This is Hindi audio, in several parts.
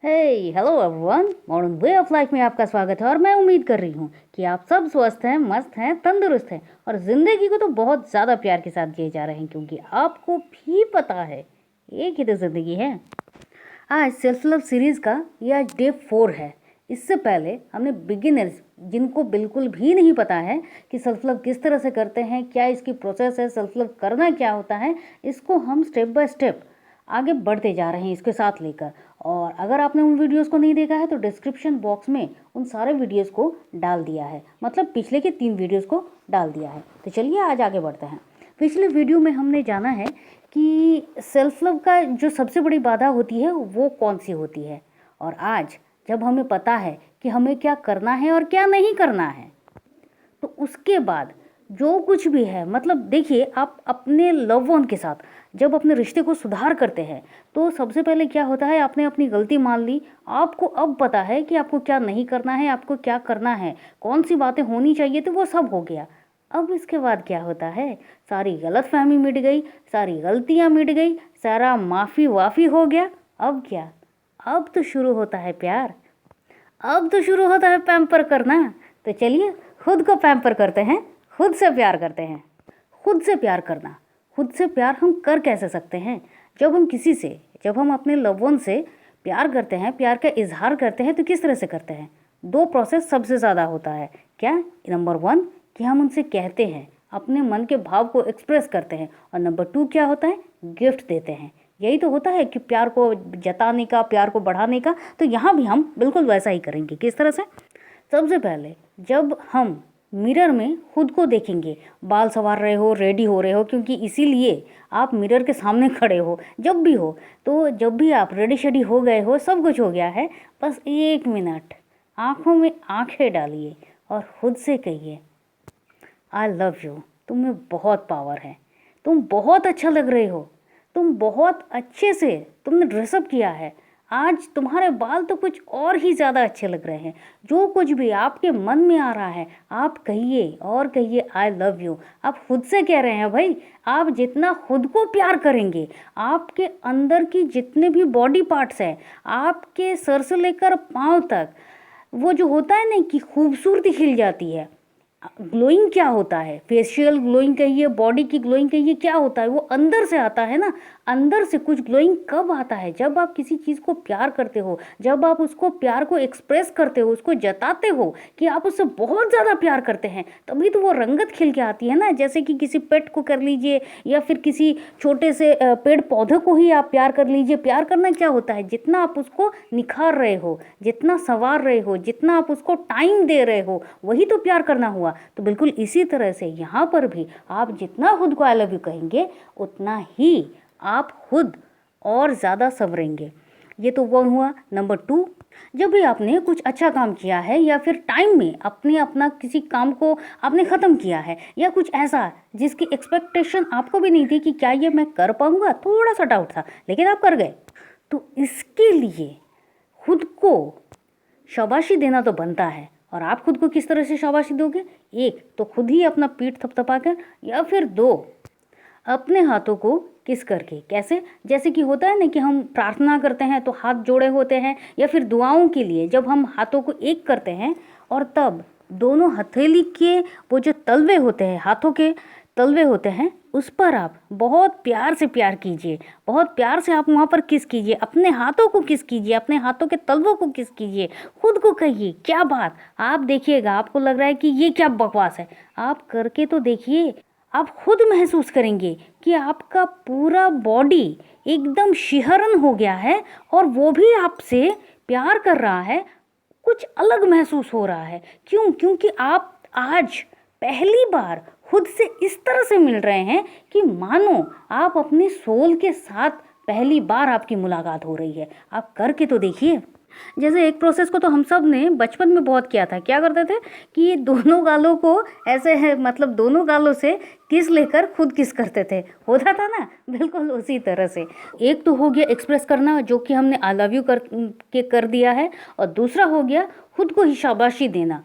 Hello everyone, modern way of life में आपका स्वागत है। और मैं उम्मीद कर रही हूँ कि आप सब स्वस्थ हैं, मस्त हैं, तंदुरुस्त हैं और ज़िंदगी को तो बहुत ज़्यादा प्यार के साथ जिए जा रहे हैं, क्योंकि आपको भी पता है एक ही तो ज़िंदगी है। आज सेल्फ लव सीरीज़ का यह डे 4 है। इससे पहले हमने बिगिनर्स, जिनको बिल्कुल भी नहीं पता है कि सेल्फ लव किस तरह से करते हैं, क्या इसकी प्रोसेस है, सेल्फ लव करना क्या होता है, इसको हम स्टेप बाय स्टेप आगे बढ़ते जा रहे हैं इसके साथ लेकर। और अगर आपने उन वीडियोस को नहीं देखा है तो डिस्क्रिप्शन बॉक्स में उन सारे वीडियोस को डाल दिया है, मतलब पिछले के 3 वीडियोस को डाल दिया है। तो चलिए आज आगे बढ़ते हैं। पिछले वीडियो में हमने जाना है कि सेल्फ लव का जो सबसे बड़ी बाधा होती है वो कौन सी होती है, और आज जब हमें पता है कि हमें क्या करना है और क्या नहीं करना है, तो उसके बाद जो कुछ भी है, मतलब देखिए, आप अपने लव वन के साथ जब अपने रिश्ते को सुधार करते हैं तो सबसे पहले क्या होता है, आपने अपनी गलती मान ली, आपको अब पता है कि आपको क्या नहीं करना है, आपको क्या करना है, कौन सी बातें होनी चाहिए, तो वो सब हो गया। अब इसके बाद क्या होता है, सारी गलतफहमी मिट गई, सारी गलतियां मिट गई, सारा माफ़ी वाफ़ी हो गया। अब क्या, अब तो शुरू होता है प्यार, अब तो शुरू होता है पैम्पर करना। तो चलिए खुद को पैम्पर करते हैं, खुद से प्यार करते हैं। खुद से प्यार करना, खुद से प्यार हम कर कैसे सकते हैं? जब हम अपने लव वन से प्यार करते हैं, प्यार का इजहार करते हैं, तो किस तरह से करते हैं? 2 प्रोसेस सबसे ज़्यादा होता है। क्या? नंबर 1 कि हम उनसे कहते हैं, अपने मन के भाव को एक्सप्रेस करते हैं, और नंबर 2 क्या होता है, गिफ्ट देते हैं। यही तो होता है कि प्यार को जताने का, प्यार को बढ़ाने का। तो यहाँ भी हम बिल्कुल वैसा ही करेंगे। किस तरह से? सबसे पहले जब हम मिरर में खुद को देखेंगे, बाल संवार रहे हो, रेडी हो रहे हो, क्योंकि इसीलिए आप मिरर के सामने खड़े हो जब भी हो, तो जब भी आप रेडी शेडी हो गए हो, सब कुछ हो गया है, बस 1 मिनट आँखों में आँखें डालिए और खुद से कहिए, आई लव यू। तुम में बहुत पावर है, तुम बहुत अच्छा लग रहे हो, तुम बहुत अच्छे से तुमने ड्रेसअप किया है, आज तुम्हारे बाल तो कुछ और ही ज़्यादा अच्छे लग रहे हैं। जो कुछ भी आपके मन में आ रहा है आप कहिए और कहिए, आई लव यू। आप खुद से कह रहे हैं भाई। आप जितना खुद को प्यार करेंगे, आपके अंदर की जितने भी बॉडी पार्ट्स हैं, आपके सर से लेकर पाँव तक, वो जो होता है ना कि खूबसूरती खिल जाती है। ग्लोइंग क्या होता है, फेशियल ग्लोइंग कहिए, बॉडी की ग्लोइंग कहिए, क्या होता है, वो अंदर से आता है ना। अंदर से कुछ ग्लोइंग कब आता है? जब आप किसी चीज़ को प्यार करते हो, जब आप उसको प्यार को एक्सप्रेस करते हो, उसको जताते हो कि आप उससे बहुत ज़्यादा प्यार करते हैं, तभी तो वो रंगत खिल के आती है ना। जैसे कि किसी पेट को कर लीजिए, या फिर किसी छोटे से पेड़ पौधे को ही आप प्यार कर लीजिए। प्यार करना क्या होता है, जितना आप उसको निखार रहे हो, जितना संवार रहे हो, जितना आप उसको टाइम दे रहे हो, वही तो प्यार करना हुआ। तो बिल्कुल इसी तरह से यहाँ पर भी आप जितना खुद को आई लव यू कहेंगे, उतना ही आप खुद और ज़्यादा संवरेंगे। ये तो वो हुआ। नंबर 2, जब भी आपने कुछ अच्छा काम किया है, या फिर टाइम में अपना किसी काम को आपने ख़त्म किया है, या कुछ ऐसा जिसकी एक्सपेक्टेशन आपको भी नहीं थी कि क्या ये मैं कर पाऊँगा, थोड़ा सा डाउट था, लेकिन आप कर गए, तो इसके लिए खुद को शाबाशी देना तो बनता है। और आप खुद को किस तरह से शाबाशी दोगे? 1 तो खुद ही अपना पीठ थपथपा कर, या फिर 2 अपने हाथों को किस करके। कैसे? जैसे कि होता है ना कि हम प्रार्थना करते हैं तो हाथ जोड़े होते हैं, या फिर दुआओं के लिए जब हम हाथों को एक करते हैं, और तब दोनों हथेली के वो जो तलवे होते हैं, हाथों के तलवे होते हैं, उस पर आप बहुत प्यार से प्यार कीजिए, बहुत प्यार से आप वहाँ पर किस कीजिए, अपने हाथों को किस कीजिए, अपने हाथों के तलवों को किस कीजिए, खुद को कहिए, क्या बात। आप देखिएगा, आपको लग रहा है कि ये क्या बकवास है, आप करके तो देखिए, आप खुद महसूस करेंगे कि आपका पूरा बॉडी एकदम शिहरण हो गया है, और वो भी आपसे प्यार कर रहा है, कुछ अलग महसूस हो रहा है। क्यों? क्योंकि आप आज पहली बार खुद से इस तरह से मिल रहे हैं कि मानो आप अपने सोल के साथ पहली बार आपकी मुलाकात हो रही है। आप करके तो देखिए। जैसे एक प्रोसेस को तो हम सब ने बचपन में बहुत किया था। क्या करते थे कि ये दोनों गालों को ऐसे है, मतलब दोनों गालों से किस लेकर खुद किस करते थे, होता था ना, बिल्कुल उसी तरह से। एक तो हो गया एक्सप्रेस करना, जो कि हमने आई लव यू कर दिया है, और दूसरा हो गया खुद को ही शाबाशी देना।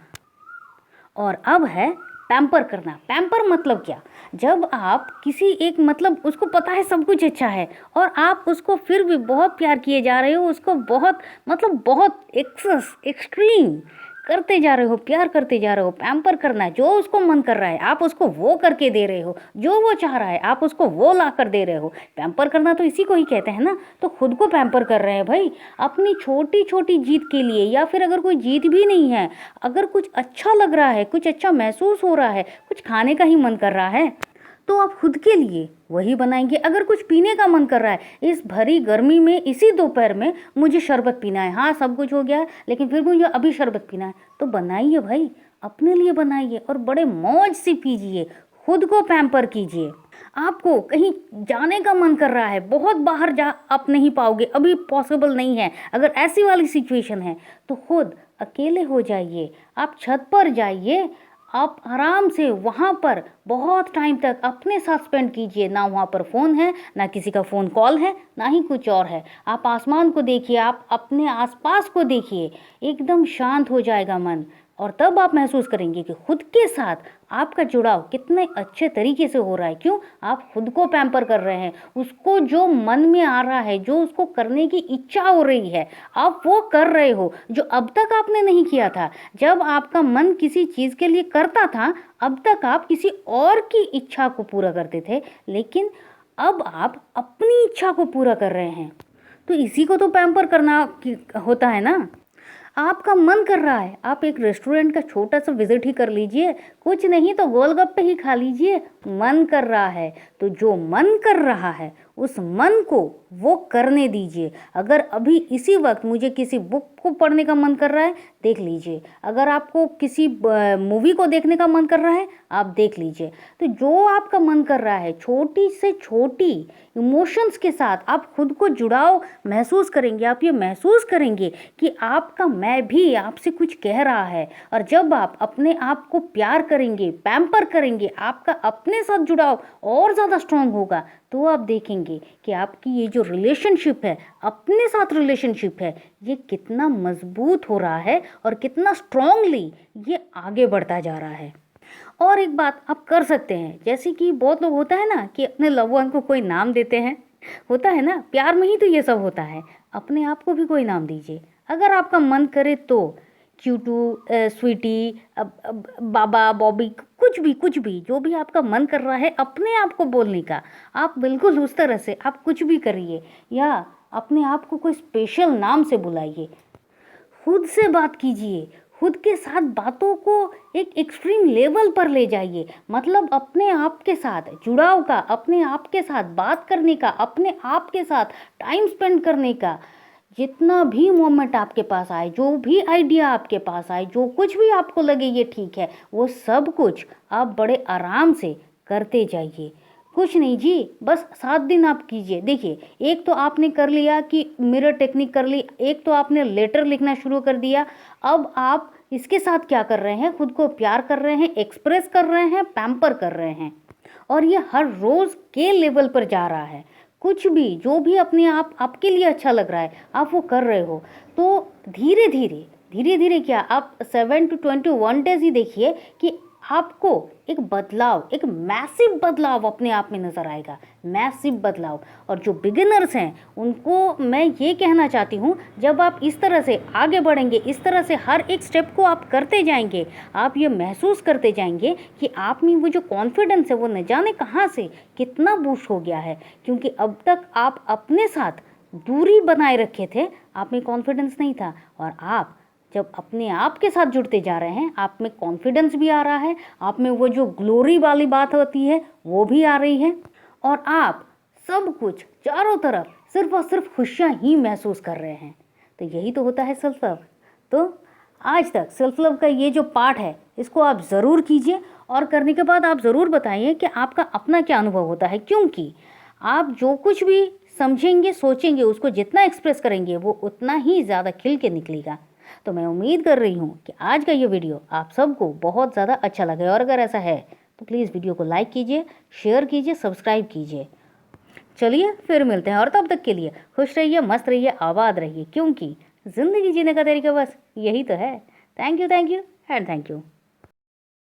और अब है पैम्पर करना। पैम्पर मतलब क्या? जब आप किसी एक मतलब उसको पता है सब कुछ अच्छा है और आप उसको फिर भी बहुत प्यार किए जा रहे हो, उसको बहुत मतलब बहुत एक्सट्रीम करते जा रहे हो, प्यार करते जा रहे हो। पैम्पर करना है, जो उसको मन कर रहा है आप उसको वो करके दे रहे हो, जो वो चाह रहा है आप उसको वो ला कर दे रहे हो। पैम्पर करना तो इसी को ही कहते हैं ना। तो खुद को पैम्पर कर रहे हैं भाई, अपनी छोटी छोटी जीत के लिए, या फिर अगर कोई जीत भी नहीं है, अगर कुछ अच्छा लग रहा है, कुछ अच्छा महसूस हो रहा है, कुछ खाने का ही मन कर रहा है, तो आप खुद के लिए वही बनाएंगे। अगर कुछ पीने का मन कर रहा है, इस भरी गर्मी में इसी दोपहर में मुझे शरबत पीना है, हाँ सब कुछ हो गया है लेकिन फिर मुझे अभी शरबत पीना है, तो बनाइए भाई, अपने लिए बनाइए और बड़े मौज से पीजिए, खुद को पैम्पर कीजिए। आपको कहीं जाने का मन कर रहा है, बहुत बाहर जा आप नहीं पाओगे, अभी पॉसिबल नहीं है, अगर ऐसी वाली सिचुएशन है तो खुद अकेले हो जाइए, आप छत पर जाइए, आप आराम से वहाँ पर बहुत टाइम तक अपने साथ स्पेंड कीजिए। ना वहाँ पर फ़ोन है, ना किसी का फ़ोन कॉल है, ना ही कुछ और है। आप आसमान को देखिए, आप अपने आसपास को देखिए, एकदम शांत हो जाएगा मन। और तब आप महसूस करेंगे कि खुद के साथ आपका जुड़ाव कितने अच्छे तरीके से हो रहा है। क्यों? आप खुद को पैम्पर कर रहे हैं, उसको जो मन में आ रहा है, जो उसको करने की इच्छा हो रही है, आप वो कर रहे हो, जो अब तक आपने नहीं किया था। जब आपका मन किसी चीज़ के लिए करता था, अब तक आप किसी और की इच्छा को पूरा करते थे, लेकिन अब आप अपनी इच्छा को पूरा कर रहे हैं। तो इसी को तो पैम्पर करना होता है ना। आपका मन कर रहा है, आप एक रेस्टोरेंट का छोटा सा विजिट ही कर लीजिए, कुछ नहीं तो गोलगप्पे ही खा लीजिए। मन कर रहा है तो जो मन कर रहा है उस मन को वो करने दीजिए। अगर अभी इसी वक्त मुझे किसी बुक को पढ़ने का मन कर रहा है, देख लीजिए। अगर आपको किसी मूवी को देखने का मन कर रहा है, आप देख लीजिए। तो जो आपका मन कर रहा है, छोटी से छोटी इमोशंस के साथ आप खुद को जुड़ाव महसूस करेंगे। आप ये महसूस करेंगे कि आपका मैं भी आपसे कुछ कह रहा है। और जब आप अपने आप को प्यार करेंगे, पैम्पर करेंगे, आपका अपने साथ जुड़ाव और ज़्यादा स्ट्रांग होगा, तो आप देखेंगे कि आपकी ये जो रिलेशनशिप है, अपने साथ रिलेशनशिप है, ये कितना मजबूत हो रहा है और कितना स्ट्रांगली ये आगे बढ़ता जा रहा है। और एक बात आप कर सकते हैं, जैसे कि बहुत लोग होता है ना कि अपने लव वन को कोई नाम देते हैं, होता है ना, प्यार में ही तो ये सब होता है। अपने आप को भी कोई नाम दीजिए अगर आपका मन करे तो। क्यूटू, स्वीटी, बाबा, बॉबी, कुछ भी जो भी आपका मन कर रहा है अपने आप को बोलने का, आप बिल्कुल उस तरह से आप कुछ भी करिए, या अपने आप को कोई स्पेशल नाम से बुलाइए। खुद से बात कीजिए, खुद के साथ बातों को एक एक्सट्रीम लेवल पर ले जाइए। मतलब अपने आप के साथ जुड़ाव का, अपने आप के साथ बात करने का, अपने आप के साथ टाइम स्पेंड करने का, जितना भी मोमेंट आपके पास आए, जो भी आइडिया आपके पास आए, जो कुछ भी आपको लगे ये ठीक है, वो सब कुछ आप बड़े आराम से करते जाइए। कुछ नहीं जी, बस 7 दिन आप कीजिए। देखिए, एक तो आपने कर लिया कि मिरर टेक्निक कर ली, एक तो आपने लेटर लिखना शुरू कर दिया। अब आप इसके साथ क्या कर रहे हैं? खुद को प्यार कर रहे हैं, एक्सप्रेस कर रहे हैं, पैम्पर कर रहे हैं, और ये हर रोज़ के लेवल पर जा रहा है। कुछ भी जो भी अपने आप आपके लिए अच्छा लग रहा है आप वो कर रहे हो। तो धीरे धीरे क्या, आप 7 to 21 डेज ही देखिए कि आपको एक बदलाव, एक मैसिव बदलाव अपने आप में नज़र आएगा, मैसिव बदलाव। और जो बिगिनर्स हैं उनको मैं ये कहना चाहती हूँ, जब आप इस तरह से आगे बढ़ेंगे, इस तरह से हर एक स्टेप को आप करते जाएंगे, आप ये महसूस करते जाएंगे कि आप में वो जो कॉन्फिडेंस है वो न जाने कहाँ से कितना बूस्ट हो गया है। क्योंकि अब तक आप अपने साथ दूरी बनाए रखे थे, आप में कॉन्फिडेंस नहीं था, और आप जब अपने आप के साथ जुड़ते जा रहे हैं, आप में कॉन्फिडेंस भी आ रहा है, आप में वो जो ग्लोरी वाली बात होती है वो भी आ रही है, और आप सब कुछ चारों तरफ सिर्फ और सिर्फ खुशियाँ ही महसूस कर रहे हैं। तो यही तो होता है सेल्फ लव। तो आज तक सेल्फ लव का ये जो पार्ट है इसको आप ज़रूर कीजिए, और करने के बाद आप ज़रूर बताइए कि आपका अपना क्या अनुभव होता है। क्योंकि आप जो कुछ भी समझेंगे, सोचेंगे, उसको जितना एक्सप्रेस करेंगे वो उतना ही ज़्यादा खिल के निकलेगा। तो मैं उम्मीद कर रही हूँ कि आज का ये वीडियो आप सबको बहुत ज़्यादा अच्छा लगे, और अगर ऐसा है तो प्लीज़ वीडियो को लाइक कीजिए, शेयर कीजिए, सब्सक्राइब कीजिए। चलिए फिर मिलते हैं, और तब तक के लिए खुश रहिए, मस्त रहिए, आबाद रहिए, क्योंकि ज़िंदगी जीने का तरीका बस यही तो है। Thank you and thank you.